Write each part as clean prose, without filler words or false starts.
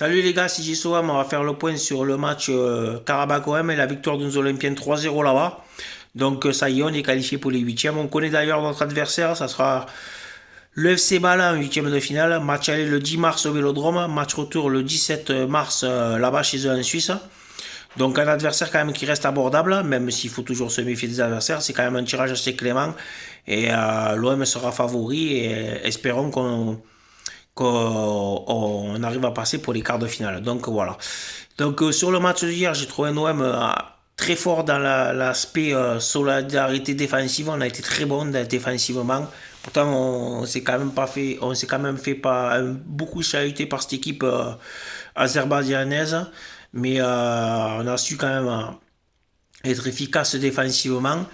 Salut les gars, c'est JSOAM, on va faire le point sur le match Karabakh-OM et la victoire de nos Olympiens 3-0 là-bas. Donc ça y est, on est qualifié pour les huitièmes. On connaît d'ailleurs notre adversaire, ça sera le FC Bâle en huitième de finale. Match aller le 10 mars au Vélodrome, match retour le 17 mars là-bas chez eux en Suisse. Donc un adversaire quand même qui reste abordable, même s'il faut toujours se méfier des adversaires. C'est quand même un tirage assez clément et l'OM sera favori et espérons qu'on arrive à passer pour les quarts de finale. Donc voilà. Donc sur le match d'hier, j'ai trouvé un OM très fort dans l'aspect solidarité défensive. On a été très bon défensivement. Pourtant, on s'est quand même pas fait, on s'est quand même fait pas beaucoup chahuter par cette équipe azerbaïdjanaise, mais on a su quand même être efficace défensivement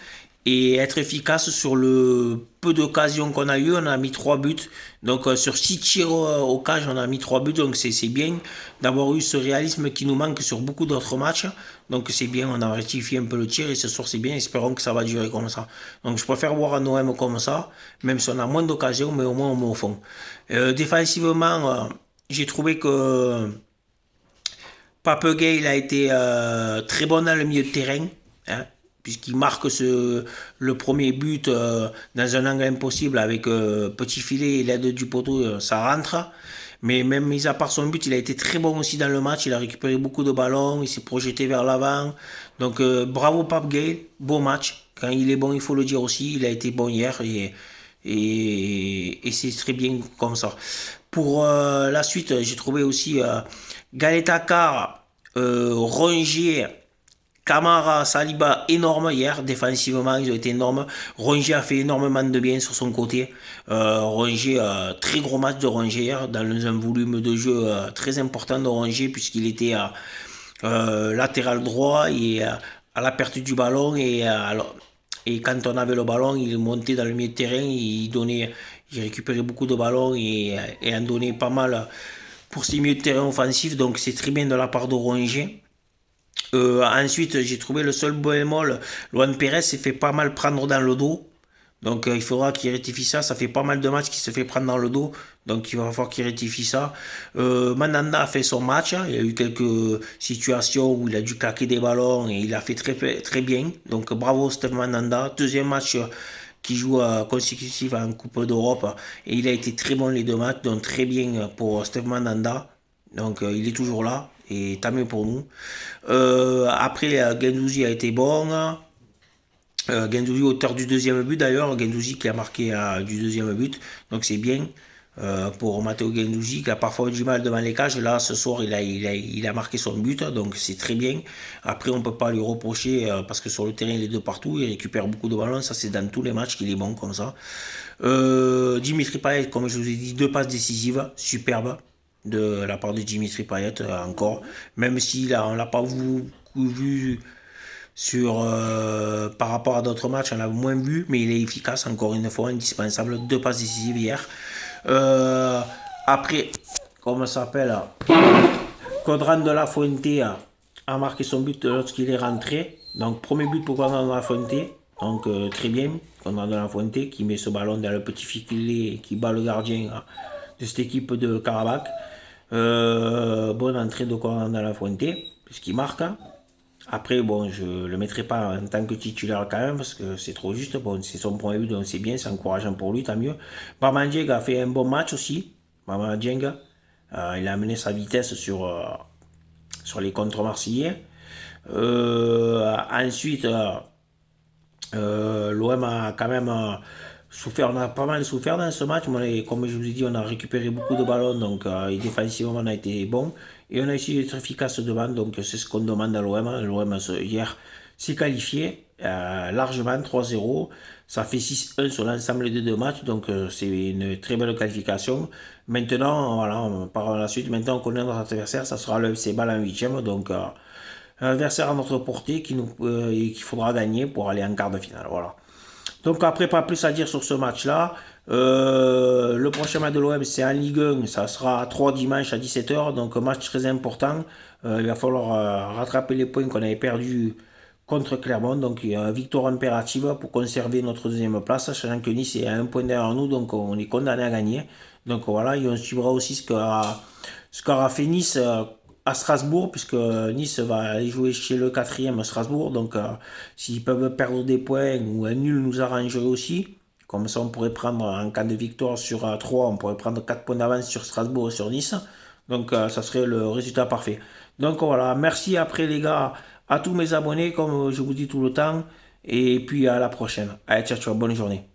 et être efficace sur le peu d'occasions qu'on a eu. On a mis 3 buts. Donc sur 6 tirs au cage, on a mis 3 buts. Donc c'est bien d'avoir eu ce réalisme qui nous manque sur beaucoup d'autres matchs. Donc c'est bien, on a rectifié un peu le tir et ce soir c'est bien. Espérons que ça va durer comme ça. Donc je préfère voir un OM comme ça, même si on a moins d'occasions, mais au moins on met au fond. Défensivement, j'ai trouvé que Papegay il a été très bon dans le milieu de terrain, hein, puisqu'il marque le premier but dans un angle impossible avec petit filet et l'aide du poteau, ça rentre. Mais même mis à part son but, il a été très bon aussi dans le match. Il a récupéré beaucoup de ballons, il s'est projeté vers l'avant. Donc bravo Pape Gay, beau match. Quand il est bon, il faut le dire aussi. Il a été bon hier et c'est très bien comme ça. Pour la suite, j'ai trouvé aussi Galeta Carr, Rongier, Camara, Saliba, énorme hier, défensivement, ils ont été énormes. Rongier a fait énormément de bien sur son côté. Rongier, très gros match de Rongier hier, dans un volume de jeu très important de Rongier, puisqu'il était latéral droit et à la perte du ballon. Et quand on avait le ballon, il montait dans le milieu de terrain, il récupérait beaucoup de ballons et en donnait pas mal pour ses milieux de terrain offensifs. Donc c'est très bien de la part de Rongier. Ensuite, j'ai trouvé le seul bémol. Luan Pérez s'est fait pas mal prendre dans le dos. Donc il faudra qu'il rectifie ça. Ça fait pas mal de matchs qu'il se fait prendre dans le dos. Donc il va falloir qu'il rectifie ça. Mandanda a fait son match. Il y a eu quelques situations où il a dû claquer des ballons et il a fait très, très bien. Donc bravo Steve Mandanda. Deuxième match qui joue consécutif en Coupe d'Europe. Et il a été très bon les deux matchs. Donc très bien pour Steve Mandanda. Donc il est toujours là. Et tant mieux pour nous. Après, Gendouzi a été bon. Gendouzi, auteur du deuxième but d'ailleurs. Gendouzi qui a marqué du deuxième but. Donc c'est bien pour Matteo Gendouzi qui a parfois eu du mal devant les cages. Là, ce soir, il a marqué son but. Donc c'est très bien. Après, on ne peut pas lui reprocher parce que sur le terrain, il est de partout. Il récupère beaucoup de ballons. Ça, c'est dans tous les matchs qu'il est bon comme ça. Dimitri Payet, comme je vous ai dit, deux passes décisives. Superbe de la part de Dimitri Payet encore. Même si là, on ne l'a pas vu sur, par rapport à d'autres matchs, on l'a moins vu, mais il est efficace, encore une fois, indispensable. Deux passes décisives hier. Euh, Après, comment ça s'appelle, Codran de la Fuente a marqué son but lorsqu'il est rentré. Donc, premier but pour Codran de la Fuente. Donc, très bien. Codran de la Fuente qui met ce ballon dans le petit filet et qui bat le gardien de cette équipe de Karabakh. Bonne entrée de Codran de la Fuente, puisqu'il marque. Après, bon, je ne le mettrai pas en tant que titulaire quand même, parce que c'est trop juste. Bon, c'est son point de vue, donc c'est bien, c'est encourageant pour lui, tant mieux. Bama Dieng a fait un bon match aussi. Bama Dieng, il a amené sa vitesse sur les contre-marseillais. Ensuite, l'OM a quand même souffert, on a pas mal souffert dans ce match. Comme je vous ai dit, on a récupéré beaucoup de ballons, donc défensivement on a été bon. Et on a essayé d'être efficace devant, donc c'est ce qu'on demande à l'OM. L'OM hier s'est qualifié largement 3-0. Ça fait 6-1 sur l'ensemble des deux matchs, donc c'est une très belle qualification. Maintenant, voilà, on part à la suite. Maintenant, on connaît notre adversaire, ça sera le FC Bâle en huitième, donc un adversaire à notre portée qu'il faudra gagner pour aller en quart de finale. Voilà. Donc après, pas plus à dire sur ce match-là. Le prochain match de l'OM, c'est en Ligue 1. Ça sera à 3 dimanche à 17h. Donc un match très important. Il va falloir rattraper les points qu'on avait perdus contre Clermont. Donc il y a une victoire impérative pour conserver notre deuxième place, sachant que Nice est à un point derrière nous. Donc on est condamné à gagner. Donc voilà, et on suivra aussi ce qu'aura fait Nice à Strasbourg, puisque Nice va aller jouer chez le quatrième à Strasbourg. Donc, s'ils peuvent perdre des points ou un nul nous arrangerait aussi. Comme ça, on pourrait prendre, en cas de victoire sur 3, on pourrait prendre 4 points d'avance sur Strasbourg et sur Nice. Donc, ça serait le résultat parfait. Donc, voilà. Merci après, les gars, à tous mes abonnés, comme je vous dis tout le temps. Et puis, à la prochaine. Allez, ciao, ciao. Bonne journée.